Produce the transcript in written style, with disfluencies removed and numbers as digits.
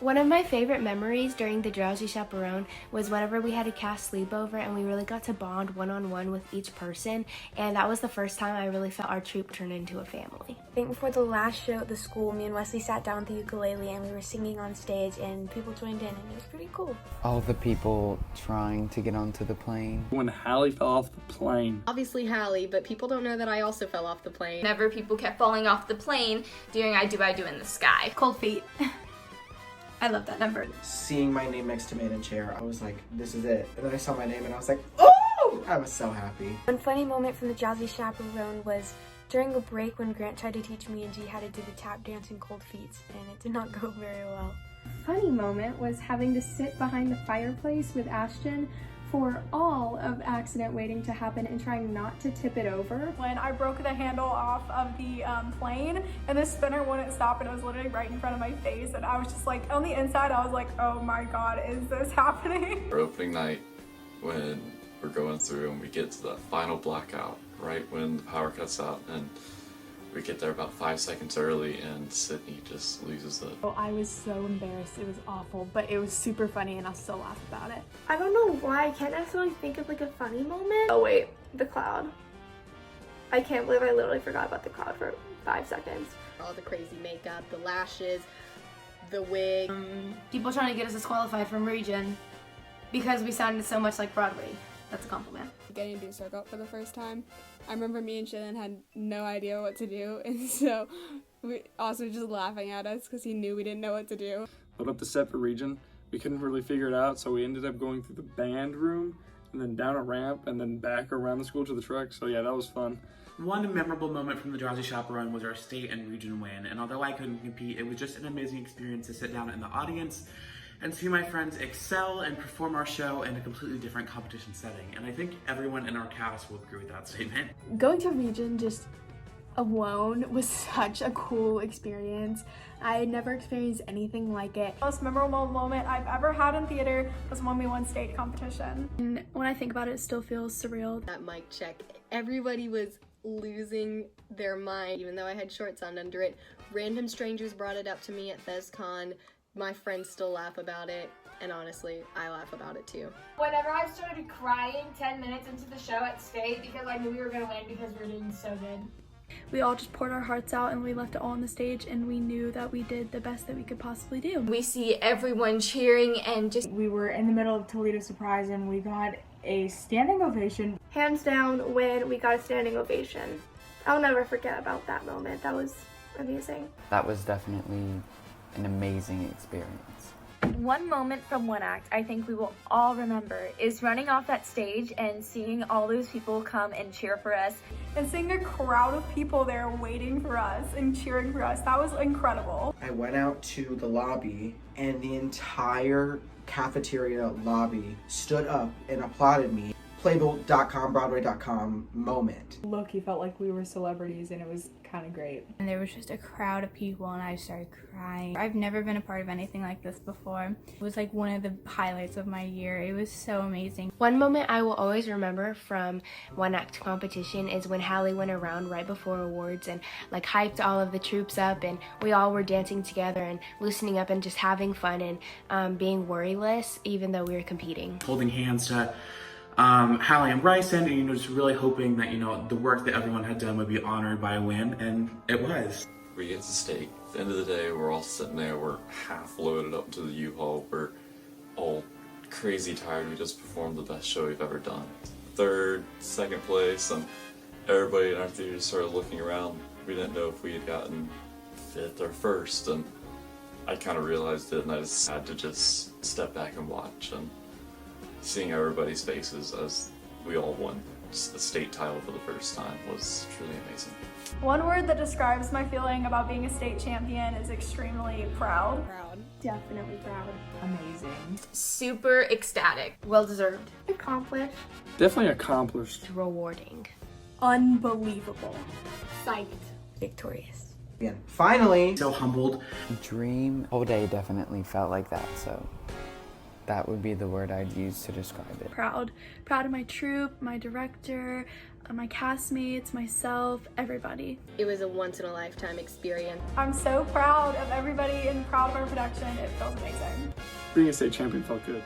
One of my favorite memories during the Drowsy Chaperone was whenever we had a cast sleepover and we really got to bond one-on-one with each person, and that was the first time I really felt our troupe turn into a family. I think before the last show at the school, me and Wesley sat down with the ukulele and we were singing on stage and people joined in and it was pretty cool. All the people trying to get onto the plane. When Hallie fell off the plane. Obviously Hallie, but people don't know that I also fell off the plane. Whenever people kept falling off the plane doing I Do in the Sky. Cold feet. I love that number. Seeing my name next to Man in Chair, I was like, this is it. And then I saw my name and I was like, oh! I was so happy. One funny moment from the Drowsy Chaperone was during a break when Grant tried to teach me and G how to do the tap dance and cold feet, and it did not go very well. Funny moment was having to sit behind the fireplace with Ashton for all of accident waiting to happen and trying not to tip it over. When I broke the handle off of the plane and the spinner wouldn't stop and it was literally right in front of my face, and I was just like, on the inside I was like, oh my god, is this happening? Our opening night, when we're going through and we get to the final blackout, right when the power cuts out, and we get there about 5 seconds early and Sydney just loses it. Oh, I was so embarrassed. It was awful, but it was super funny and I'll still laugh about it. I don't know why, I can't necessarily think of like a funny moment. Oh wait, the cloud. I can't believe I literally forgot about the cloud for 5 seconds. All the crazy makeup, the lashes, the wig. People trying to get us disqualified from region because we sounded so much like Broadway. That's a compliment. Getting to do circle for the first time. I remember me and Shannon had no idea what to do, and so we also just laughing at us because he knew we didn't know what to do. But up the set for region, we couldn't really figure it out, so we ended up going through the band room and then down a ramp and then back around the school to the truck. So yeah, that was fun. One memorable moment from the Drowsy Chaperone was our state and region win, and although I couldn't compete, it was just an amazing experience to sit down in the audience and see my friends excel and perform our show in a completely different competition setting. And I think everyone in our cast will agree with that statement. Going to region just alone was such a cool experience. I had never experienced anything like it. The most memorable moment I've ever had in theater was when we won state competition. And when I think about it, it still feels surreal. That mic check, everybody was losing their mind, even though I had shorts on under it. Random strangers brought it up to me at FezCon. My friends still laugh about it, and honestly, I laugh about it too. Whenever I started crying 10 minutes into the show at state because I knew we were going to win because we were doing so good. We all just poured our hearts out and we left it all on the stage, and we knew that we did the best that we could possibly do. We see everyone cheering and just... We were in the middle of Toledo Surprise and we got a standing ovation. Hands down when we got a standing ovation. I'll never forget about that moment. That was amazing. That was definitely an amazing experience. One moment from one act I think we will all remember is running off that stage and seeing all those people come and cheer for us. And seeing a crowd of people there waiting for us and cheering for us, that was incredible. I went out to the lobby and the entire cafeteria lobby stood up and applauded me. Playboy.com, Broadway.com moment. Look, he felt like we were celebrities and it was kind of great. And there was just a crowd of people and I started crying. I've never been a part of anything like this before. It was like one of the highlights of my year. It was so amazing. One moment I will always remember from one act competition is when Hallie went around right before awards and like hyped all of the troops up, and we all were dancing together and loosening up and just having fun and being worryless even though we were competing. Holding hands to Hallie and Bryson, and just really hoping that the work that everyone had done would be honored by a win, and it was. We get to state. At the end of the day, we're all sitting there, we're half loaded up to the U-Haul, we're all crazy tired, we just performed the best show we've ever done. Third, second place, and everybody in our theater started looking around. We didn't know if we had gotten fifth or first, and I kind of realized it, and I just had to just step back and watch, and seeing everybody's faces as we all won the state title for the first time was truly amazing. One word that describes my feeling about being a state champion is extremely proud. Definitely proud. Amazing. super ecstatic. Well deserved. Accomplished. Definitely accomplished. Rewarding. Unbelievable. Psyched. Victorious. Again, finally. So humbled. Dream whole day definitely felt like that, so that would be the word I'd use to describe it. Proud. Proud of my troupe, my director, my castmates, myself, everybody. It was a once-in-a-lifetime experience. I'm so proud of everybody and proud of our production. It feels amazing. Being a state champion felt good.